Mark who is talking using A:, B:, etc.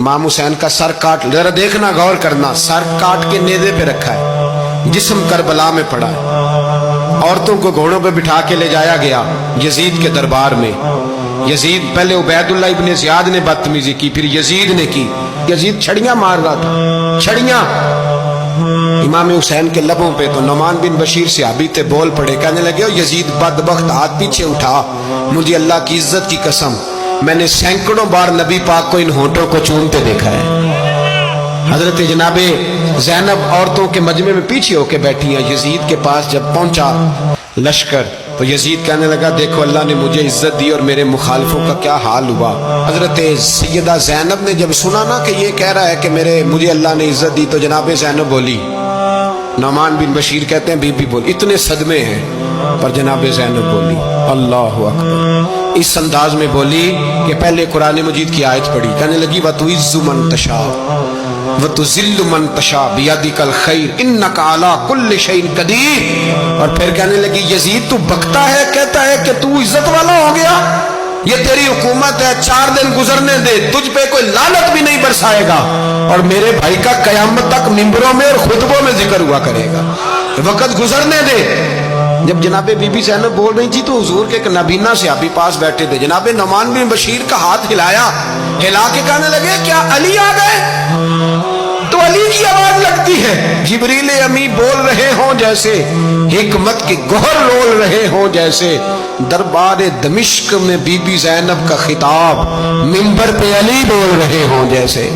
A: इमाम हुसैन का सर काट, जरा देखना गौर करना, सर काट के नेज़े पे रखा है, जिस्म करबला में पड़ा है। औरतों को घोड़ों पे बिठा के ले जाया गया यजीद के दरबार में। यजीद, पहले उबैदुल्ला इब्ने ज़ियाद ने बदतमीजी की, फिर यजीद ने की। यजीद छड़ियां मार रहा था, छड़ियां इमाम हुसैन के लबों पे। तो नुमान बिन बशीर सहाबी थे, बोल पड़े, कहने लगे, यजीद बदबख्त, हाथ पीछे उठा, मुझे अल्लाह की इज्जत की कसम, मैंने सैकड़ों बार नबी पाक को इन होठों को चूमते देखा है। हजरत जनाबे ज़ैनब औरतों के मजमे में पीछे होके बैठी हैं। यजीद के पास जब पहुंचा लश्कर, तो यजीद कहने लगा, देखो अल्लाह ने मुझे इज्जत दी और मेरे मुखालिफों का क्या हाल हुआ। हजरत सैयदा ज़ैनब ने जब सुना ना कि ये कह रहा है कि मुझे अल्लाह ने इज्जत दी, तो जनाबे ज़ैनब बोली, नुमान बिन बशीर कहते हैं बीबी बोली, इतने सदमे हैं, पर जनाबे ज़ैनब बोली अल्लाहु अकबर, इस अंदाज में बोली कि पहले कुरान मजीद की आयत पढ़ी, कहने लगी वतुइज़्ज़ु मन तशा वतुज़िल्लु मन तशा बियदिकल खैर इन्नका अला कुल्लि शैइन कदीर। और फिर कहने लगी, यजीद तू बकता है, कहता है कि तू इज्जत वाला हो गया, ये तेरी हुकूमत है, 4 दिन गुजरने दे, तुझ पे कोई लानत भी नहीं बरसाएगा, और मेरे भाई का कयामत तक मिंबरों में और खुतबों में जिक्र हुआ करेगा, वक्त गुजरने दे। जब जनाबे बीबी ज़ैनब बोल रही थी, तो हुजूर के एक नबीना सहाबी पास बैठे थे, जनाबे नुमान बिन बशीर का हाथ हिलाया, हिला के कहने लगे, क्या अली आ गए? तो अली की आवाज लगती है, जिब्रील अमी बोल रहे हों जैसे, हिकमत के गोहर रोल रहे हों जैसे, दरबार दमिश्क में बीबी ज़ैनब का खिताब, मिंबर पे अली बोल रहे हों जैसे।